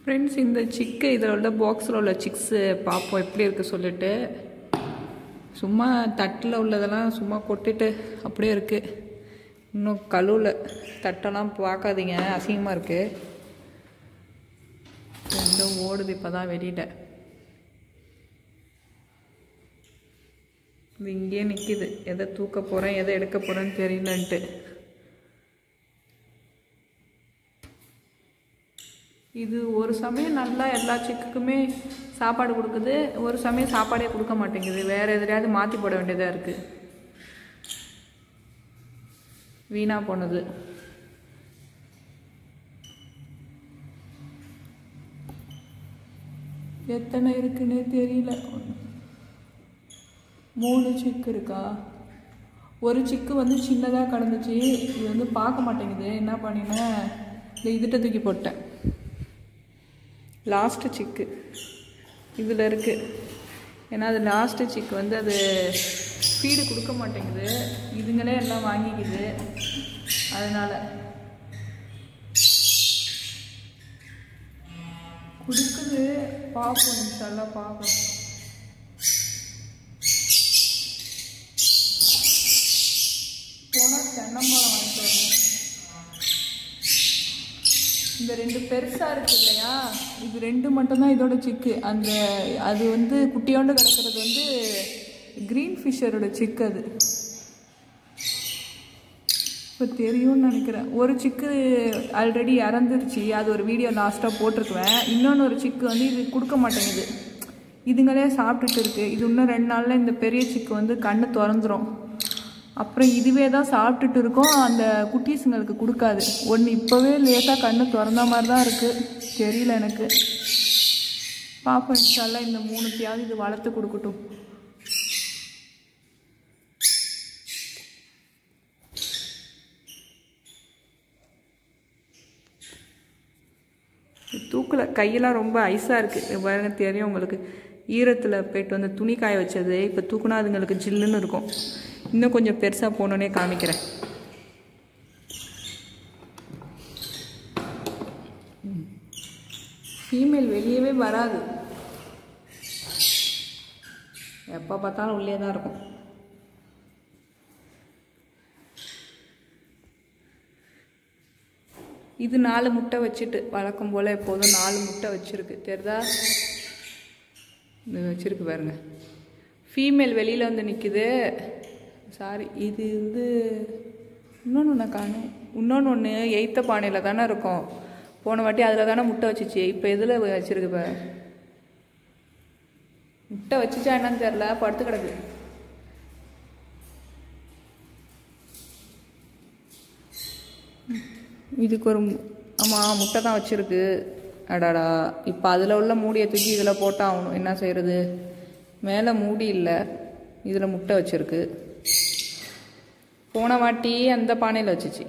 Friends, இந்த சிக்கு இதில் உள்ள பாக்ஸில் உள்ள சிக்ஸு பார்ப்போம் எப்படி இருக்குது சொல்லிட்டு. சும்மா தட்டில் உள்ளதெல்லாம் சும்மா கொட்டிட்டு அப்படியே இருக்குது. இன்னும் கழுவில் தட்டெல்லாம் பார்க்காதீங்க, அசிங்கமாக இருக்குது. ரெண்டும் ஓடுது இப்போ தான் வெளியில். இது இங்கேயே நிற்கிது. எதை தூக்க போகிறேன் எதை எடுக்க போகிறேன்னு தெரியலன்ட்டு. இது ஒரு சமயம் நல்லா எல்லா சிக்குக்குமே சாப்பாடு கொடுக்குது, ஒரு சமயம் சாப்பாடே கொடுக்க மாட்டேங்குது. வேறு எதுலையாவது மாற்றி போட வேண்டியதாக இருக்குது. வீணாக போனது. எத்தனை இருக்குன்னே தெரியல. 3 சிக்கு இருக்கா? ஒரு சிக்கு வந்து சின்னதாக கிடந்துச்சு. இது வந்து பார்க்க மாட்டேங்குது. என்ன பண்ணினேன், இந்த இதுகிட்ட தூக்கி போட்டேன். லாஸ்ட்டு சிக்கு இதில் இருக்குது. ஏன்னா அது லாஸ்ட்டு சிக்கு வந்து அது ஃபீடு கொடுக்க மாட்டேங்குது. இதுங்களே எல்லாம் வாங்கிக்குது. அதனால் கொடுக்குது. பார்ப்போம், இன்ஷால்லா பார்ப்போம். போனால் தென்னம்பழம் வாங்கிட்டு வரணும். இந்த 2 பெருசாக இருக்குது இல்லையா, இது 2 மட்டும்தான் இதோட சிக்கு. அந்த அது வந்து குட்டியோண்டு கிடக்கிறது வந்து க்ரீன் ஃபிஷரோட சிக்கு. அது இப்போ தெரியும்னு நினைக்கிறேன். ஒரு சிக்கு ஆல்ரெடி இறந்துருச்சு. அது ஒரு வீடியோ லாஸ்ட்டாக போட்டிருக்குவேன். இன்னொன்று ஒரு சிக்கு வந்து இது கொடுக்க மாட்டேங்குது. இதுங்களே சாப்பிட்டுட்டு இருக்குது. இது இன்னும் 2 நாளில் இந்த பெரிய சிக்கு வந்து கண்ணு திறந்துடும். அப்புறம் இதுவே தான் சாப்பிட்டுட்டு இருக்கோம். அந்த குட்டீஸுங்களுக்கு கொடுக்காது. ஒன்று இப்போவே லேசாக கண்ணு திறந்த மாதிரி தான் இருக்குது. தெரியல எனக்கு. பாப்போம், இன்ஷால்லா இந்த 3த்தையாவது இது வளர்த்து கொடுக்கட்டும். தூக்கில் கையெல்லாம் ரொம்ப ஐஸாக இருக்குது. பாருங்க, தெரியும் உங்களுக்கு. ஈரத்தில் போய்ட்டு வந்து துணி காய வச்சது இப்போ தூக்குனா அதுங்களுக்கு ஜில்லுன்னு இருக்கும். இன்னும் கொஞ்சம் பெருசாக போனோன்னே காமிக்கிறேன். ஃபீமேல் வெளியவே வராது. எப்போ பார்த்தாலும் உள்ளே தான் இருக்கும். இது 4 முட்டை வச்சுட்டு வழக்கம் போல் எப்போதும் 4 முட்டை வச்சுருக்கு. தெரியுதா? இது வச்சுருக்கு பாருங்க. ஃபீமேல் வெளியில் வந்து நிற்குது. சாரி, இது வந்து இன்னொன்று ஒன்று காணும். இன்னொன்று 8th பானையில் தானே இருக்கும். போன வாட்டி அதில் தானே முட்டை வச்சிச்சு. இப்போ எதில் வச்சுருக்கு? இப்போ முட்டை வச்சுச்சா என்னன்னு தெரில, படுத்து கிடக்கு. இதுக்கு ஒரு ஆமாம் முட்டை தான் வச்சுருக்கு. அடாடா, இப்போ அதில் உள்ள மூடியை தூக்கி இதில் போட்டால் ஆகணும். என்ன செய்கிறது? மேலே மூடி இல்லை, இதில் முட்டை வச்சுருக்கு. போன வாட்டி அந்த பானையில் வச்சுச்சு.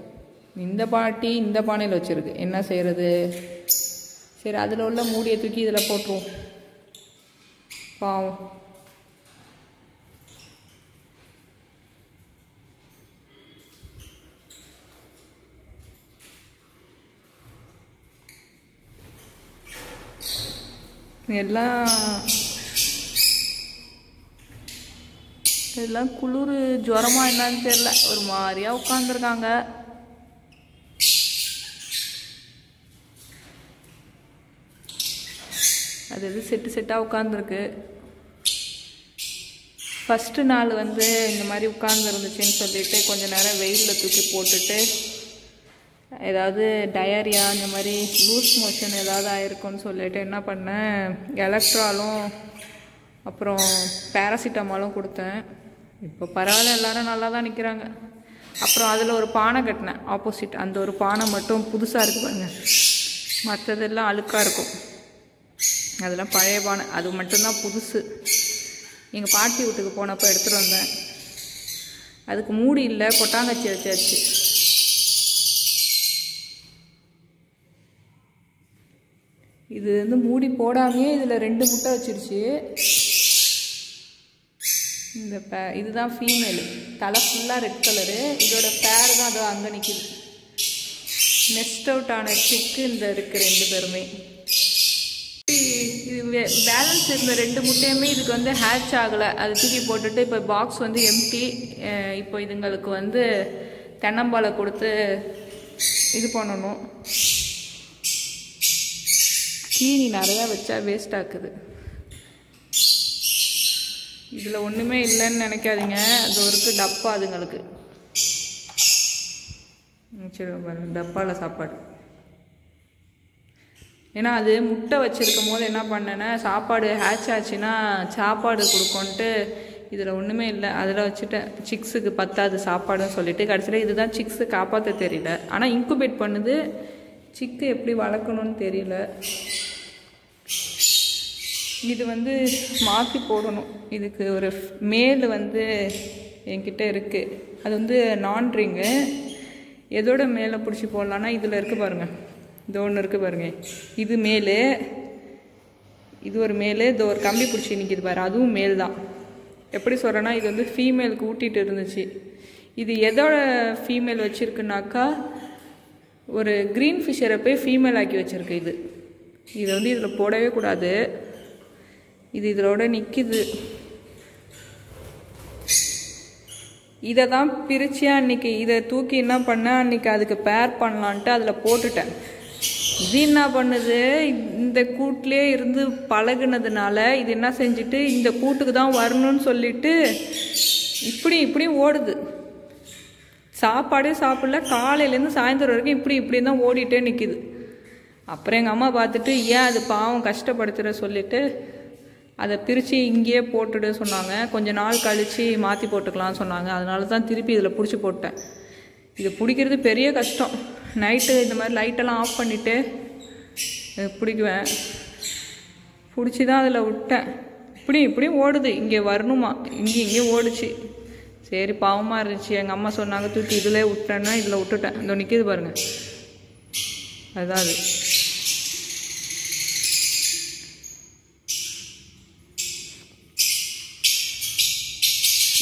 இந்த பாட்டி இந்த பானையில் வச்சுருக்கு. என்ன செய்கிறது? சரி, அதில் உள்ள மூடியை தூக்கி இதில் போட்டுருவோம். பாவம். எல்லாம் குளிர் ஜுரமா என்னன்னு தெரியல, ஒரு மாதிரியா உட்காந்துருக்காங்க. அது எது செட்டாக உட்காந்துருக்கு. ஃபஸ்ட்டு நாள் வந்து இந்த மாதிரி உட்காந்துருந்துச்சின்னு சொல்லிட்டு கொஞ்ச நேரம் வெயிலில் தூக்கி போட்டுட்டு ஏதாவது டயரியா இந்த மாதிரி லூஸ் மோஷன் ஏதாவது ஆயிருக்குன்னு சொல்லிட்டு என்ன பண்ணேன், எலக்ட்ராலும் அப்புறம் பேராசிட்டமாலும் கொடுத்தேன். இப்போ பரவாயில்ல, எல்லோரும் நல்லா தான் நிற்கிறாங்க. அப்புறம் அதில் ஒரு பானை கட்டினேன் ஆப்போசிட். அந்த ஒரு பானை மட்டும் புதுசாக இருக்குது பாருங்க. மற்றதெல்லாம் அழுக்காக இருக்கும். அதெல்லாம் பழைய பானை. அது மட்டும்தான் புதுசு. எங்கள் பாட்டி வீட்டுக்கு போனப்போ எடுத்துகிட்டு வந்தேன். அதுக்கு மூடி இல்லை, கொட்டாங்கச்சி வச்சாச்சு. இது வந்து மூடி போடாமையே இதில் 2 முட்டை வச்சிருச்சு. இந்த இதுதான் ஃபீமேலு. தலை ஃபுல்லாக ரெட் கலரு. இதோட பேர் தான் அதோ அங்கே நிற்கிது. நெஸ்ட் அவுட் ஆன சிக்கு இந்த இருக்குது 2 பேருமே. இது பேலன்ஸ் இருந்த 2 முட்டையுமே இதுக்கு வந்து ஹேட்ச் ஆகலை. அது தூக்கி போட்டுட்டு இப்போ பாக்ஸ் வந்து எம்டி. இப்போ இதுங்களுக்கு வந்து தென்னம்பாலை கொடுத்து இது பண்ணணும். தீனி நிறையா வச்சா வேஸ்ட் ஆக்குது. இதில் ஒன்றுமே இல்லைன்னு நினைக்காதீங்க. அது ஒரு டப்பா அதுங்களுக்கு. சரி பாருங்க, டப்பாவில் சாப்பாடு. ஏன்னா அது முட்டை வச்சுருக்கும் போது என்ன பண்ணேன்னா, சாப்பாடு ஹேட்ச் ஆச்சுன்னா சாப்பாடு கொடுக்கோன்ட்டு இதில் ஒன்றுமே இல்லை. அதில் வச்சுட்டேன். சிக்ஸுக்கு பத்தாது சாப்பாடுன்னு சொல்லிட்டு கடைசியில் இதுதான் சிக்ஸு காப்பாற்ற தெரியல. ஆனால் இன்குபேட் பண்ணுது. சிக்கு எப்படி வளர்க்கணும்னு தெரியல. இது வந்து மாற்றி போடணும். இதுக்கு ஒரு மேல் வந்து என்கிட்ட இருக்குது. அது வந்து நான்ரிங்கு. எதோட மேலே பிடிச்சி போடலான்னா இதில் இருக்குது பாருங்கள். இது ஒன்று இருக்குது பாருங்கள். இது மேல், இது ஒரு மேல். இது ஒரு கம்பி பிடிச்சி நிற்கிது பாரு, அதுவும் மேல் தான். எப்படி சொல்கிறேன்னா, இது வந்து ஃபீமேலுக்கு ஊட்டிகிட்டு இருந்துச்சு. இது எதோட ஃபீமேல் வச்சுருக்குனாக்கா, ஒரு க்ரீன் ஃபிஷரை போய் ஃபீமேல் ஆக்கி வச்சுருக்கு. இதை வந்து இதில் போடவே கூடாது. இது இதோட நிற்கிது. இதை தான் பிரிச்சியா அன்றைக்கி இதை தூக்கி என்ன பண்ணேன், அன்றைக்கி அதுக்கு பேர் பண்ணலான்ட்டு அதில் போட்டுட்டேன். இது என்ன பண்ணுது, இந்த கூட்டிலே இருந்து பழகுனதுனால இது என்ன செஞ்சுட்டு இந்த கூட்டுக்கு தான் வரணும்னு சொல்லிட்டு இப்படி ஓடுது. சாப்பாடே சாப்பிடல. காலையிலேருந்து சாயந்தரம் வரைக்கும் இப்படி தான் ஓடிட்டே நிற்கிது. அப்புறம் எங்கள் அம்மா பார்த்துட்டு, ஏன் அது பாவம் கஷ்டப்படுத்துகிற சொல்லிவிட்டு அதை பிரித்து இங்கேயே போட்டுட சொன்னாங்க. கொஞ்சம் நாள் கழித்து மாற்றி போட்டுக்கலாம்னு சொன்னாங்க. அதனால தான் திருப்பி இதில் பிடிச்சி போட்டேன். இது பிடிக்கிறது பெரிய கஷ்டம். நைட்டு இந்த மாதிரி லைட்டெல்லாம் ஆஃப் பண்ணிவிட்டு பிடிக்குவேன். பிடிச்சி தான் அதில் விட்டேன். இப்படி ஓடுது. இங்கே வரணுமா, இங்கே ஓடுச்சு. சரி பாவமாக இருந்துச்சு. எங்கள் அம்மா சொன்னாங்க தூக்கி இதில் விட்டேன்னா இதில் விட்டுட்டேன். இந்த நிற்கிது பாருங்கள், அதுதான் அது.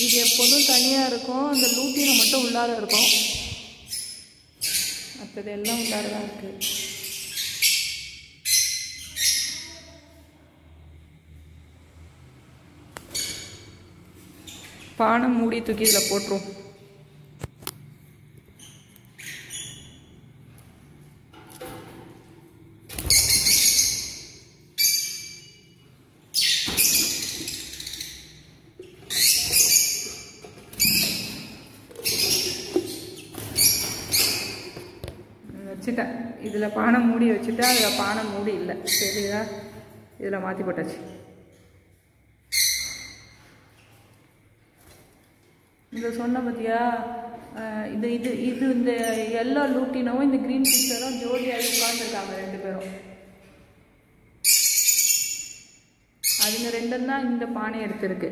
இது எப்போதும் தனியாக இருக்கும். அந்த லூட்டினை மட்டும் உள்ளார இருக்கும். மற்றது எல்லாம் உள்ளார தான் இருக்குது. பானை மூடி தூக்கி இதில் போட்டுரும். வச்சுட்டேன். இதில் பானை மூடி வச்சுட்டா அதில் பானை மூடி இல்லை. சரிதா, இதில் மாற்றி போட்டாச்சு. இந்த சொன்ன பார்த்தியா, இது இந்த எல்லா லூட்டினவும் இந்த க்ரீன் பிக்சரும் ஜோடியாக உட்காந்துருக்காங்க 2 பேரும். அதுங்க 2 தான் இந்த பானை எடுத்துருக்கு.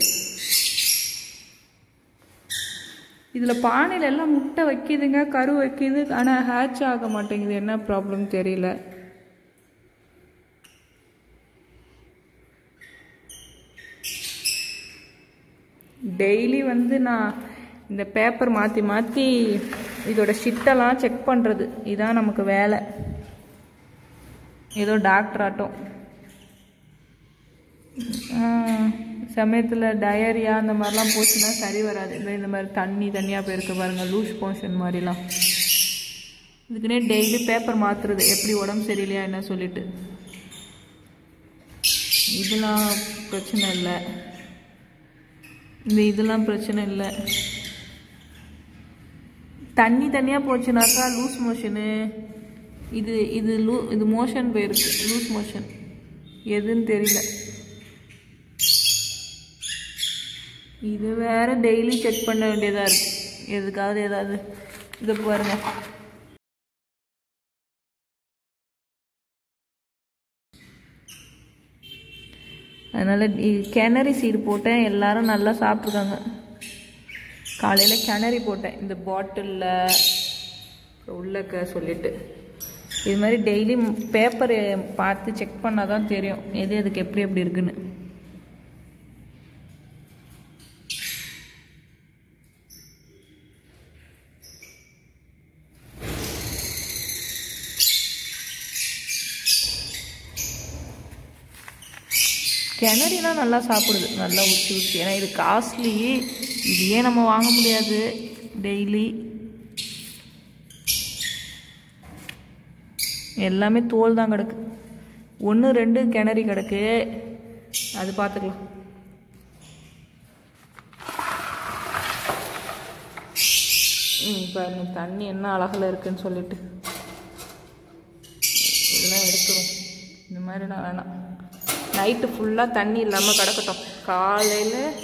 இதில் பானையில் எல்லாம் முட்டை வைக்கிதுங்க, கரு வைக்கிது. ஆனால் ஹேட்ச் ஆக மாட்டேங்குது. என்ன ப்ராப்ளம் தெரியல. டெய்லி வந்து நான் இந்த பேப்பர் மாற்றி இதோட ஷிட்டெல்லாம் செக் பண்ணுறது. இதுதான் நமக்கு வேலை. ஏதோ டாக்டர் ஆட்டம். சமயத்தில் டயரியா அந்த மாதிரிலாம் போச்சுன்னா சரி வராது. இந்த மாதிரி தண்ணியாக போயிருக்க பாருங்கள், லூஸ் மோஷன் மாதிரிலாம். இதுக்குன்னே டெய்லி பேப்பர் மாற்றுறது, எப்படி உடம்பு சரியில்லையா என்ன சொல்லிட்டு. இதெல்லாம் பிரச்சனை இல்லை. இதெல்லாம் பிரச்சனை இல்லை. தண்ணியாக போச்சுனாக்கா லூஸ் மோஷனு. இது மோஷன் போயிருக்கு, லூஸ் மோஷன். எதுன்னு தெரியல. இது வேறு டெய்லி செக் பண்ண வேண்டியதாக இருக்குது. எதுக்காவது ஏதாவது இதை பாருங்கள். அதனால் கிணறி சீடு போட்டேன். எல்லோரும் நல்லா சாப்பிட்ருக்காங்க. காலையில் கிணறி போட்டேன் இந்த பாட்டிலில் உள்ளக்க சொல்லிவிட்டு. இது மாதிரி டெய்லி பேப்பரை பார்த்து செக் பண்ணால் தான் தெரியும் எது எதுக்கு எப்படி இருக்குன்னு. கிணறிலாம் நல்லா சாப்பிடுது, நல்லா உச்சி உச்சி. ஏன்னா இது காஸ்ட்லி, இதையே நம்ம வாங்க முடியாது டெய்லி. எல்லாமே தோல் தான் கிடக்கு. 1 2 கிணறி கிடக்கு, அது பார்த்துக்கலாம். பாருங்க தண்ணி என்ன அழகில் இருக்குன்னு சொல்லிட்டு இதெல்லாம் எடுத்துரும். இந்த மாதிரிலாம் வேணாம். நைட்டு ஃபுல்லாக தண்ணி இல்லாமல் கிடக்கட்டும், காலையில்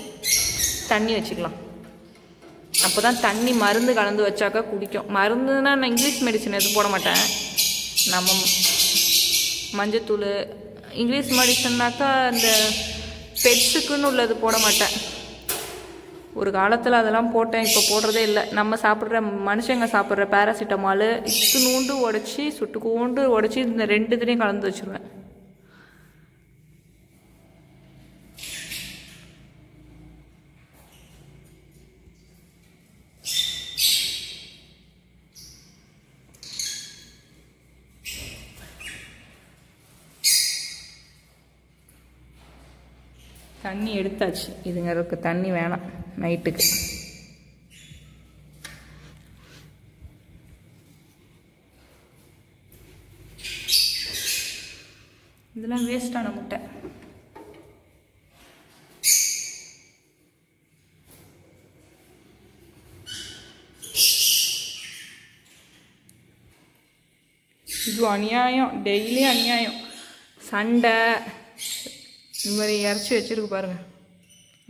தண்ணி வச்சுக்கலாம். அப்போ தான் தண்ணி மருந்து கலந்து வச்சாக்கா குடிக்கும். மருந்துன்னா நான் இங்கிலீஷ் மெடிசன் எதுவும் போட மாட்டேன். நம்ம மஞ்சத்தூள் இங்கிலீஷ் மெடிசன்னாக்கா இந்த பெட்ஸுக்குன்னு உள்ளது போட மாட்டேன். ஒரு காலத்தில் அதெல்லாம் போட்டேன், இப்போ போடுறதே இல்லை. நம்ம சாப்பிட்ற மனுஷங்க சாப்பிட்ற பேராசிட்டமால் இத்துணூண்டு உடச்சி சுட்டுக்கூண்டு உடச்சி இந்த 2 இதுலேயும் கலந்து வச்சுருவேன். தண்ணி எடுத்தாச்சு, இதுங்களுக்கு தண்ணி வேணாம் நைட்டுக்கு. இதெல்லாம் வேஸ்டான முட்டை. இது அநியாயம், டெய்லி அநியாயம். சண்டை இந்த மாதிரி இறச்சி வச்சுருக்கு பாருங்கள்.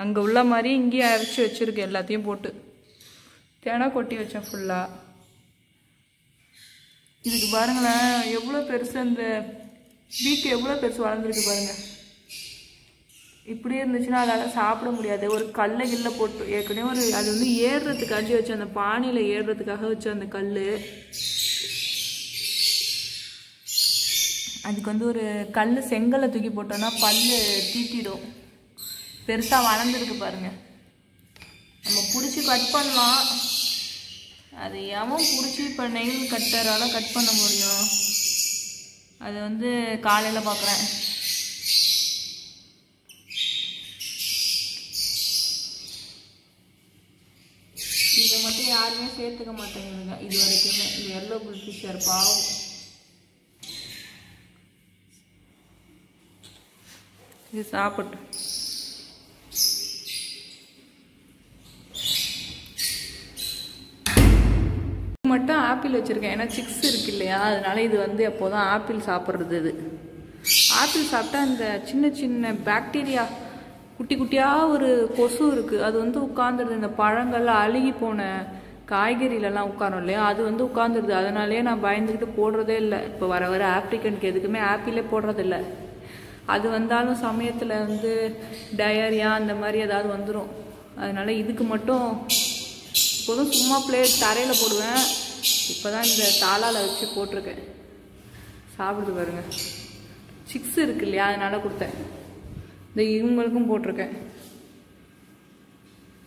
அங்கே உள்ள மாதிரி இங்கேயும் இறச்சி வச்சுருக்கு, எல்லாத்தையும் போட்டு தேனா கொட்டி வச்சேன் ஃபுல்லாக. இதுக்கு பாருங்களேன் எவ்வளோ பெருசு, அந்த வீக்கு எவ்வளோ பெருசு வளர்ந்துருக்கு பாருங்கள். இப்படியே இருந்துச்சுன்னா அதால் சாப்பிட முடியாது. ஒரு கல்லை கில்ல போட்டு ஏற்கனவே அது வந்து ஏறுறதுக்காண்டி வச்சு, அந்த பானையில் ஏறுறதுக்காக வச்சு அந்த கல், அதுக்கு வந்து ஒரு கல் செங்கலை தூக்கி போட்டோன்னா பல் தீட்டிடும். பெருசாக வளர்ந்துருக்கு பாருங்கள். நம்ம பிடிச்சி கட் பண்ணலாம், அது எவன் பிடிச்சி இப்போ நெயில் கட்டரால் கட் பண்ண முடியும்? அது வந்து காலையில் பார்க்குறேன். இதை மட்டும் யாருமே சேர்த்துக்க மாட்டேங்குதுங்க இது வரைக்குமே. இது எல்லோ புல் ஃபிஷர் பாவம். இது சாப்பிட்டு மட்டும் ஆப்பிள் வச்சுருக்கேன். ஏன்னா சிக்ஸ் இருக்கு இல்லையா, அதனால இது வந்து எப்போதும் ஆப்பிள் சாப்பிட்றது. இது ஆப்பிள் சாப்பிட்டா அந்த சின்ன சின்ன பாக்டீரியா குட்டி குட்டியாக ஒரு கொசு இருக்குது, அது வந்து உட்காந்துருது. இந்த பழங்கள்ல அழுகி போன காய்கறியிலலாம் உட்காரும் இல்லையா, அது வந்து உட்காந்துருது. அதனாலேயே நான் பயந்துக்கிட்டு போடுறதே இல்லை. இப்போ வர வர ஆப்ரிக்கனுக்கு எதுக்குமே ஆப்பிளே போடுறதில்லை. அது வந்தாலும் சமயத்தில் வந்து டயரியா அந்த மாதிரி ஏதாவது வந்துடும். அதனால் இதுக்கு மட்டும் இப்போதும் சும்மா பிளேட் தரையில் போடுவேன். இப்போ தான் இந்த தாளால் வச்சு போட்டிருக்கேன். சாப்பிடுது பாருங்க. சிக்ஸ் இருக்கு இல்லையா, அதனால் கொடுத்தேன். இந்த இவங்களுக்கும் போட்டிருக்கேன்.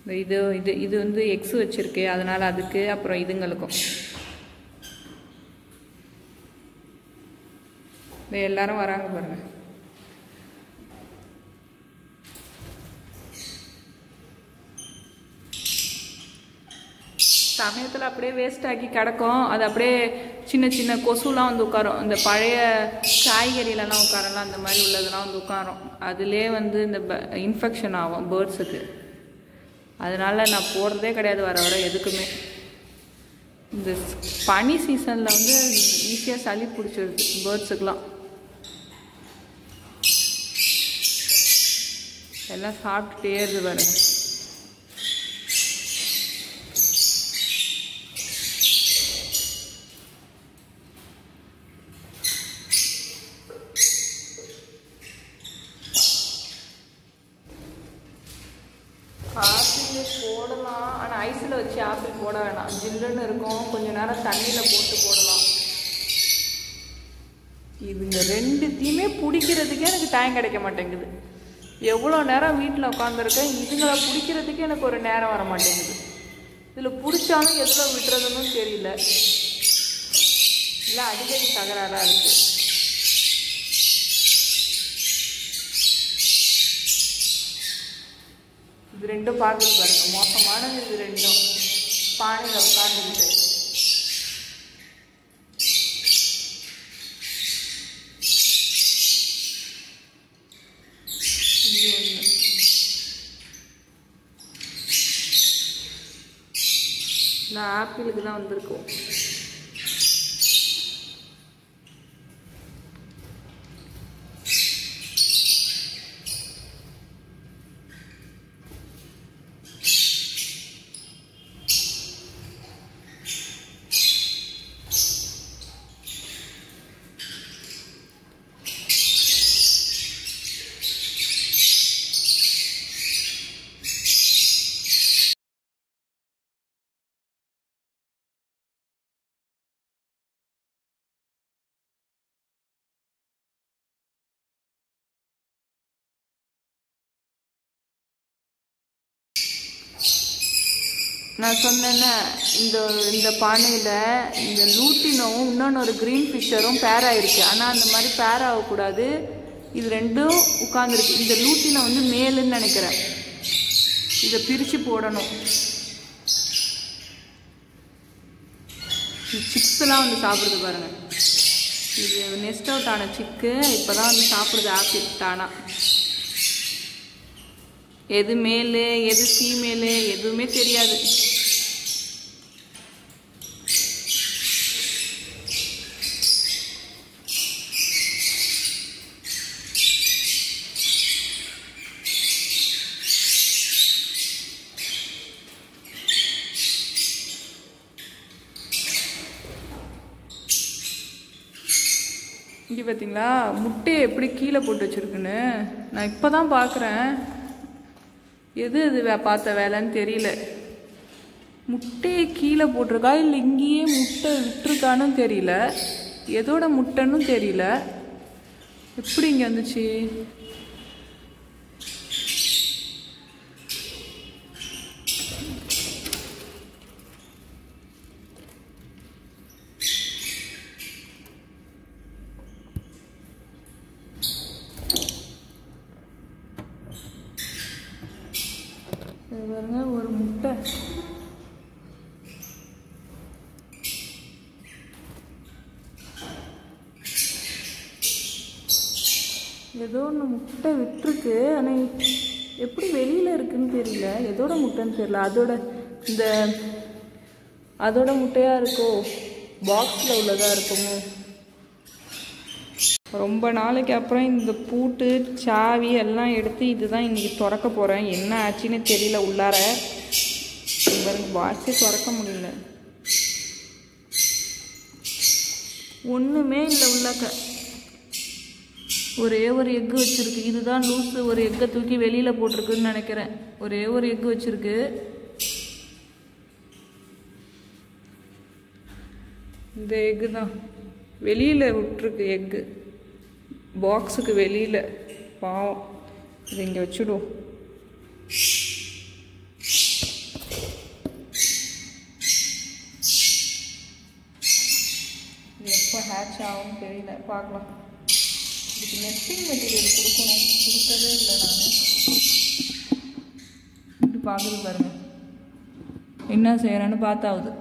இந்த இது இது இது வந்து எக்ஸ் வச்சுருக்கு, அதனால் அதுக்கு, அப்புறம் இதுங்களுக்கும். இந்த எல்லாரும் வராங்க பாருங்கள். சமயத்தில் அப்படியே வேஸ்ட் ஆக்கி கிடக்கும். அது அப்படியே சின்ன சின்ன கொசுலாம் வந்து உட்காரும். இந்த பழைய காய்கறியிலலாம் உட்காரலாம், அந்த மாதிரி உள்ளதெல்லாம் வந்து உட்காரும். அதுலேயே வந்து இந்த இன்ஃபெக்ஷன் ஆகும் பேர்ட்ஸுக்கு. அதனால் நான் போடுறதே கிடையாது வர வர எதுக்குமே. இந்த பனி சீசனில் வந்து ஈஸியாக சளி பிடிச்சிருது பேர்ட்ஸுக்கெலாம். எல்லாம் சாப்பிட்டுட்டே இருக்கு பாருங்க. ஆப்பிள் போடலாம், ஆனால் ஐஸில் வச்சு ஆப்பிள் போட வேணாம். ஜில்லுன்னு இருக்கும், கொஞ்சம் நேரம் தண்ணியில் போட்டு போடலாம். இதுங்க ரெண்டுத்தையுமே பிடிக்கிறதுக்கே எனக்கு டைம் கிடைக்க மாட்டேங்குது. எவ்வளோ நேரம் வீட்டில் உட்காந்துருக்கேன், இதுங்களை பிடிக்கிறதுக்கே எனக்கு ஒரு நேரம் வர மாட்டேங்குது. இதில் பிடிச்சாலும் எவ்வளோ விட்டுறதுன்னு தெரியல. இல்லை அடிக்கடி தகராறாக இருக்குது. இது ரெண்டும் பார்க்குறது பாருங்க, மோசமானது இது ரெண்டும். பானையில் உட்காந்துக்கிட்டு நான் ஆப்பிளுக்கு தான் வந்திருக்கோம். நான் சொன்னேன்னா இந்த பானையில் இந்த லூட்டினோவும் இன்னொன்று ஒரு க்ரீன் ஃபிஷரும் பேர் ஆயிருக்கு. ஆனால் அந்த மாதிரி பேர் ஆகக்கூடாது. இது ரெண்டும் உட்காந்துருக்கு. இந்த லூட்டினை வந்து மேலுன்னு நினைக்கிறேன். இதை பிரித்து போடணும். சிக்ஸ்லாம் வந்து சாப்பிடுது பாருங்கள். இது நெஸ்ட் அவுட் ஆன சிக்கு இப்போ தான் வந்து சாப்பிடுது ஆப்பிள் தானா. எது மேலு எது ஃபீமேலு எதுவுமே தெரியாது. இங்கே பார்த்தீங்களா முட்டையை எப்படி கீழே போட்டு வச்சுருக்குன்னு நான் இப்போ தான் பார்க்குறேன். எது பார்த்த வேலைன்னு தெரியல. முட்டையை கீழே போட்டிருக்கா இல்லை இங்கேயே முட்டை விட்டுருக்கான்னு தெரியல. எதோட முட்டைன்னு தெரியல. எப்படி இங்கே வந்துச்சு? பாருங்க ஒரு முட்டை. ஏதோ ஒன்று முட்டை விட்டுருக்கு. ஆனால் எப்படி வெளியில் இருக்குன்னு தெரியல. எதோட முட்டைன்னு தெரியல. அதோட முட்டையாக இருக்கோ, பாக்ஸில் உள்ளதாக இருக்குமோ? ரொம்ப நாளைக்கு அப்புறம் இந்த பூட்டு சாவி எல்லாம் எடுத்து இதுதான் இன்றைக்கி திறக்க போகிறேன். என்ன ஆச்சுன்னு தெரியல. உள்ளார பாருங்க, பாக்ஸே திறக்க முடியல. ஒன்றுமே இல்லை உள்ளாக்க. ஒரே ஒரு எக்கு வச்சுருக்கு. இதுதான் லூஸு. ஒரு எக்கை தூக்கி வெளியில் போட்டிருக்குன்னு நினைக்கிறேன். ஒரே ஒரு எக்கு வச்சுருக்கு. இந்த எக்கு தான் வெளியில் விட்டுருக்கு. எக்கு பாக்ஸுக்கு வெளியில். பாவம். இது இங்கே வச்சுடும். இது எப்போ ஹேட்ச் ஆகும்னு தெரியல. பார்க்கலாம். இதுக்கு நெஸ்டிங் மெட்டீரியல் கொடுக்கணும். கொடுக்கவே இல்லை நான். இப்படி பார்க்குறது பாருங்கள். என்ன செய்கிறேன்னு பார்த்தாவது.